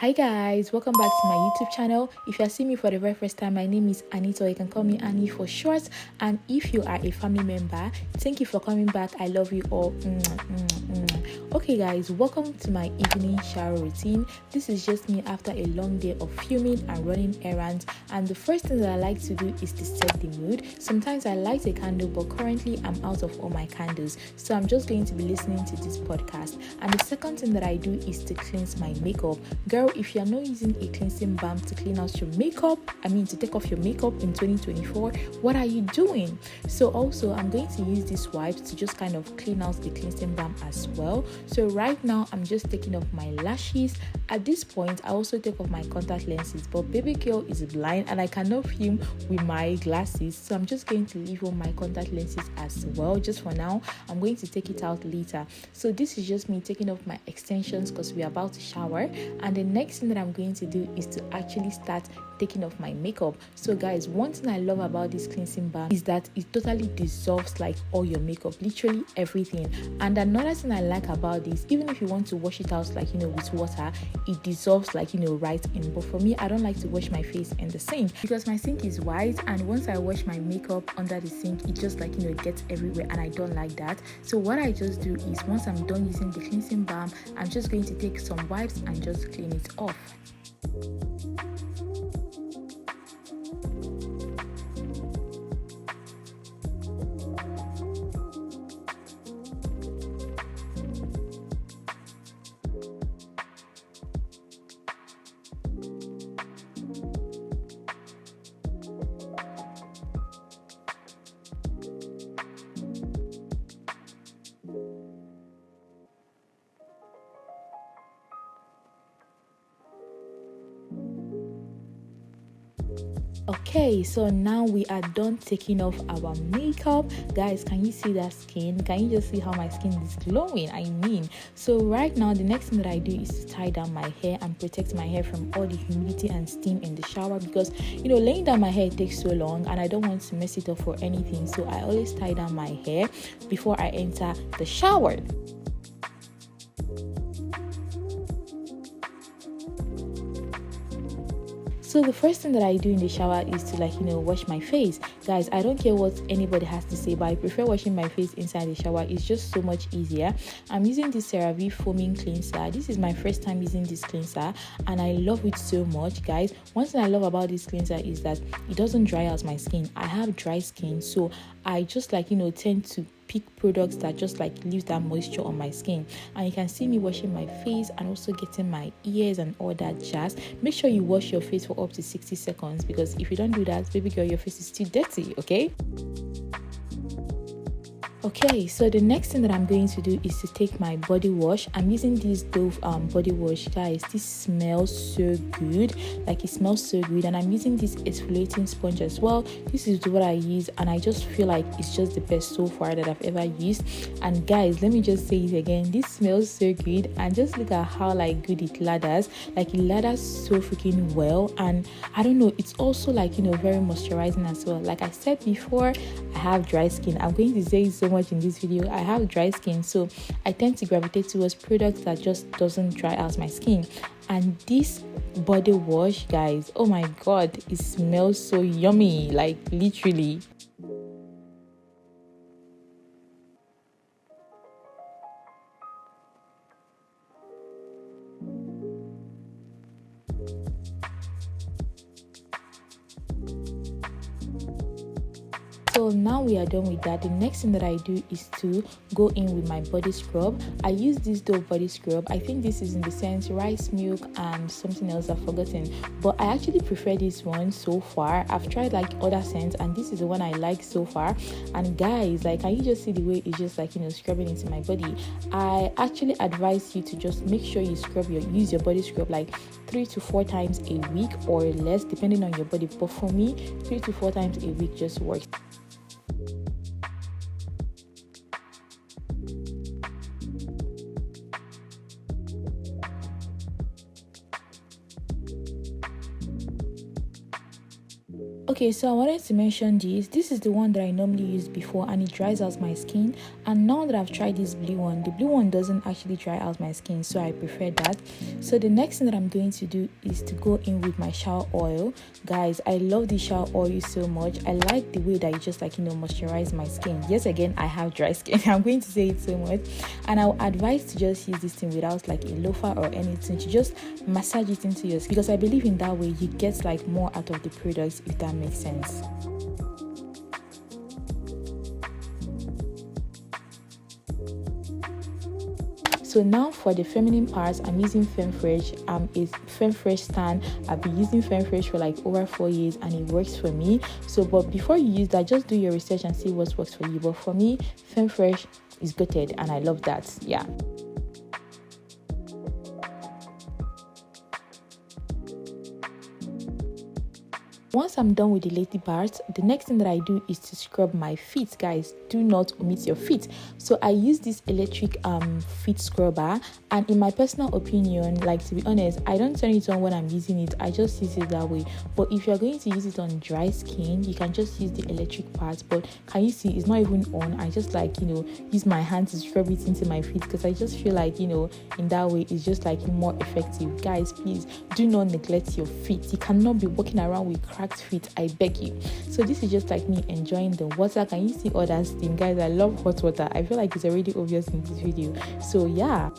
Hi guys, welcome back to my YouTube channel. If you are seeing me for the very first time, my name is Anita, or you can call me Annie for short. And if you are a family member, thank you for coming back. I love you all. Okay guys, welcome to my evening shower routine. This is just me after a long day of filming and running errands, and the first thing that I like to do is to set the mood. Sometimes I light a candle, but currently I'm out of all my candles, so I'm just going to be listening to this podcast. And the second thing that I do is to cleanse my makeup. Girl, if you're not using a cleansing balm to clean out your makeup, to take off your makeup in 2024, what are you doing? So also I'm going to use this wipes to just kind of clean out the cleansing balm as well. So right now I'm just taking off my lashes. At this point I also take off my contact lenses, but baby girl is blind and I cannot film with my glasses, so I'm just going to leave on my contact lenses as well just for now. I'm going to take it out later. So this is just me taking off my extensions because we're about to shower, and the next thing that I'm going to do is to actually start taking off my makeup. So guys, one thing I love about this cleansing balm is that it totally dissolves like all your makeup, literally everything. And another thing I like about this, even if you want to wash it out like with water, it dissolves like right in. But for me, I don't like to wash my face in the sink because my sink is white, and once I wash my makeup under the sink, it just gets everywhere, and I don't like that. So what I just do is, once I'm done using the cleansing balm, I'm just going to take some wipes and just clean it off. Okay, so now we are done taking off our makeup. Guys, can you see that skin? Can you just see how my skin is glowing? So right now the next thing that I do is to tie down my hair and protect my hair from all the humidity and steam in the shower, because laying down my hair takes so long and I don't want to mess it up for anything. So I always tie down my hair before I enter the shower. So the first thing that I do in the shower is to wash my face. Guys, I don't care what anybody has to say, but I prefer washing my face inside the shower. It's just so much easier. I'm using this CeraVe foaming cleanser. This is my first time using this cleanser and I love it so much, guys. One thing I love about this cleanser is that it doesn't dry out my skin. I have dry skin, so I just tend to pick products that just leave that moisture on my skin. And you can see me washing my face and also getting my ears and all that jazz. Make sure you wash your face for up to 60 seconds, because if you don't do that, baby girl, your face is still dirty. Okay, so the next thing that I'm going to do is to take my body wash. I'm using this Dove body wash. Guys, this smells so good. It smells so good. And I'm using this exfoliating sponge as well. This is what I use, and I just feel like it's just the best so far that I've ever used. And guys, let me just say it again, this smells so good, and just look at how good it lathers. It lathers so freaking well, and I don't know, it's also very moisturizing as well. Like I said before, I have dry skin. I'm going to say so much in this video. I have dry skin, so I tend to gravitate towards products that just doesn't dry out my skin. And this body wash, guys, oh my god, it smells so yummy, literally. So now we are done with that. The next thing that I do is to go in with my body scrub. I use this Dove body scrub. I think this is in the sense rice milk and something else I've forgotten, but I actually prefer this one so far. I've tried other scents, and this is the one I like so far. And guys, can you just see the way it's just scrubbing into my body? I actually advise you to just make sure you use your body scrub 3 to 4 times a week or less, depending on your body. But for me, 3 to 4 times a week just works. Okay, so I wanted to mention this is the one that I normally use before, and it dries out my skin. And now that I've tried this blue one, the blue one doesn't actually dry out my skin, so I prefer that. So the next thing that I'm going to do is to go in with my shower oil. Guys, I love the shower oil so much. I like the way that it just moisturize my skin. Yes, again, I have dry skin. I'm going to say it so much, and I would advise to just use this thing without like a loofah or anything, to just massage it into your skin, because I believe in that way you get like more out of the products, if that makes sense. So now for the feminine parts, I'm using Femme Fresh. A Femme Fresh stand. I've been using Femme Fresh for like over 4 years, and it works for me. So but before you use that, just do your research and see what works for you. But for me, Femme Fresh is goated, and I love that. Yeah. Once I'm done with the lady parts, the next thing that I do is to scrub my feet. Guys, do not omit your feet. So I use this electric feet scrubber, and in my personal opinion, like, to be honest, I don't turn it on when I'm using it. I just use it that way. But if you're going to use it on dry skin, you can just use the electric part. But can you see it's not even on? I just use my hand to scrub it into my feet, because I just feel like in that way it's just like more effective. Guys, please do not neglect your feet. You cannot be walking around with cracked feet, I beg you. So this is just like me enjoying the water. Can you see all that steam? Guys, I love hot water. I feel like it's already obvious in this video. So yeah.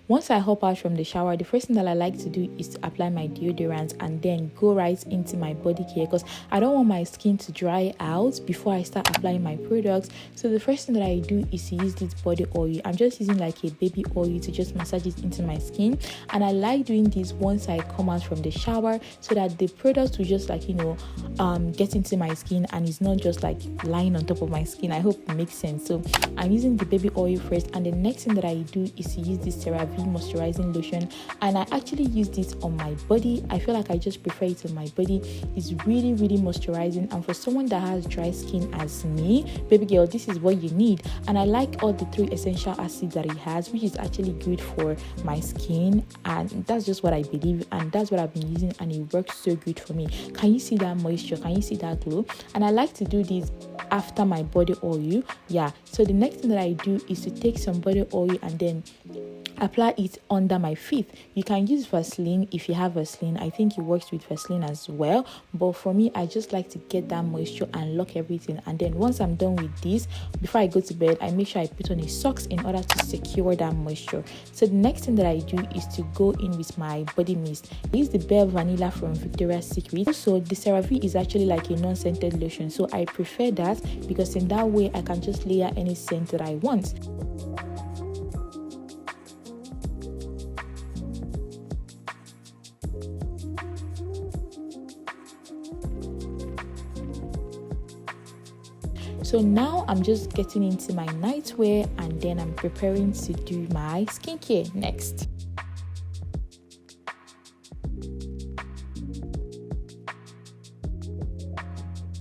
Once I hop out from the shower, the first thing that I like to do is to apply my deodorant and then go right into my body care, because I don't want my skin to dry out before I start applying my products. So the first thing that I do is to use this body oil. I'm just using like a baby oil to just massage it into my skin, and I like doing this once I come out from the shower, so that the products will just get into my skin and it's not just like lying on top of my skin. I hope it makes sense. So I'm using the baby oil first, and the next thing that I do is to use this CeraVe moisturizing lotion, and I actually use this on my body. I feel like I just prefer it on my body. It's really moisturizing, and for someone that has dry skin as me, baby girl, this is what you need. And I like all the 3 essential acids that it has, which is actually good for my skin, and that's just what I believe, and that's what I've been using, and it works so good for me. Can you see that moisture? Can you see that glow? And I like to do this after my body oil. Yeah, so the next thing that I do is to take some body oil and then apply it under my feet. You can use Vaseline if you have Vaseline. I think it works with Vaseline as well, but for me, I just like to get that moisture and lock everything. And then once I'm done with this, before I go to bed, I make sure I put on a socks in order to secure that moisture. So the next thing that I do is to go in with my body mist. I use the Bare Vanilla from Victoria's Secret. So the CeraVe is actually like a non-scented lotion, so I prefer that, because in that way I can just layer any scent that I want. So now I'm just getting into my nightwear, and then I'm preparing to do my skincare next.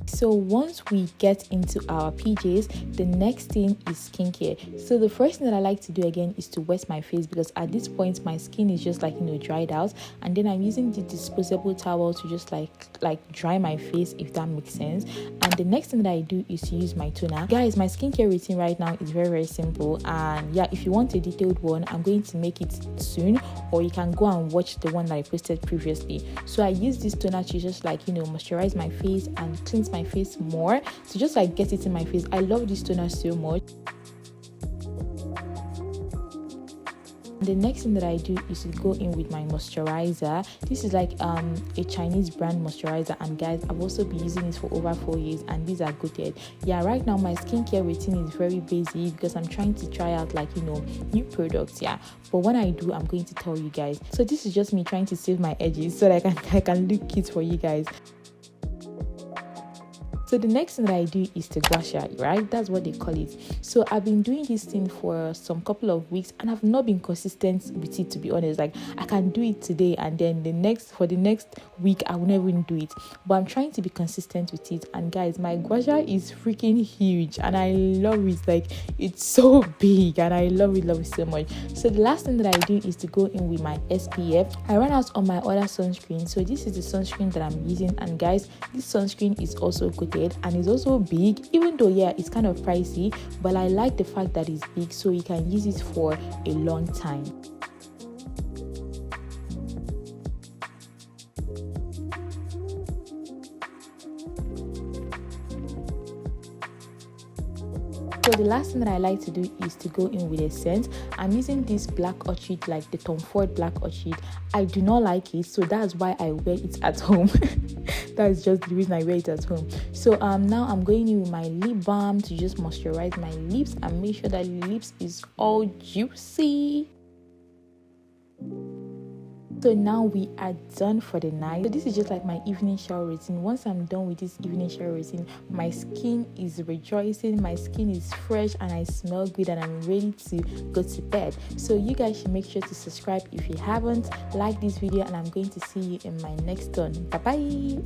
So once we get into our PJs, the next thing is skincare. So the first thing that I like to do again is to wet my face, because at this point my skin is just dried out, and then I'm using the disposable towel to just like dry my face, if that makes sense. And the next thing that I do is to use my toner. Guys, my skincare routine right now is very simple, and yeah, if you want a detailed one, I'm going to make it soon, or you can go and watch the one that I posted previously. So I use this toner to just moisturize my face and cleanse my face more, to just get it in my face. I love this toner so much. The next thing that I do is to go in with my moisturizer. This is like a Chinese brand moisturizer, and guys, I've also been using it for over 4 years, and these are good. Yeah, right now my skincare routine is very busy because I'm trying to try out new products. Yeah, but when I do, I'm going to tell you guys. So this is just me trying to save my edges so that I can look cute for you guys. So So the next thing that I do is the gua sha, right? That's what they call it. So I've been doing this thing for some couple of weeks and I've not been consistent with it, to be honest. Like I can do it today and then the next week I will never even do it, but I'm trying to be consistent with it. And guys, my gua sha is freaking huge and I love it. Like it's so big and I love it so much. So the last thing that I do is to go in with my SPF. I ran out on my other sunscreen, so this is the sunscreen that I'm using. And guys, this sunscreen is also coated and it's also big, even though yeah, it's kind of pricey, but I like the fact that it's big, so you can use it for a long time. So the last thing that I like to do is to go in with a scent. I'm using this black orchid, like the Tom Ford black orchid. I do not like it, so that's why I wear it at home. That's just the reason I wear it at home. So now I'm going in with my lip balm to just moisturize my lips and make sure that the lips is all juicy. So now we are done for the night. So this is just like my evening shower routine. Once I'm done with this evening shower routine, my skin is rejoicing, my skin is fresh and I smell good and I'm ready to go to bed. So you guys should make sure to subscribe if you haven't. Like this video and I'm going to see you in my next one. Bye bye.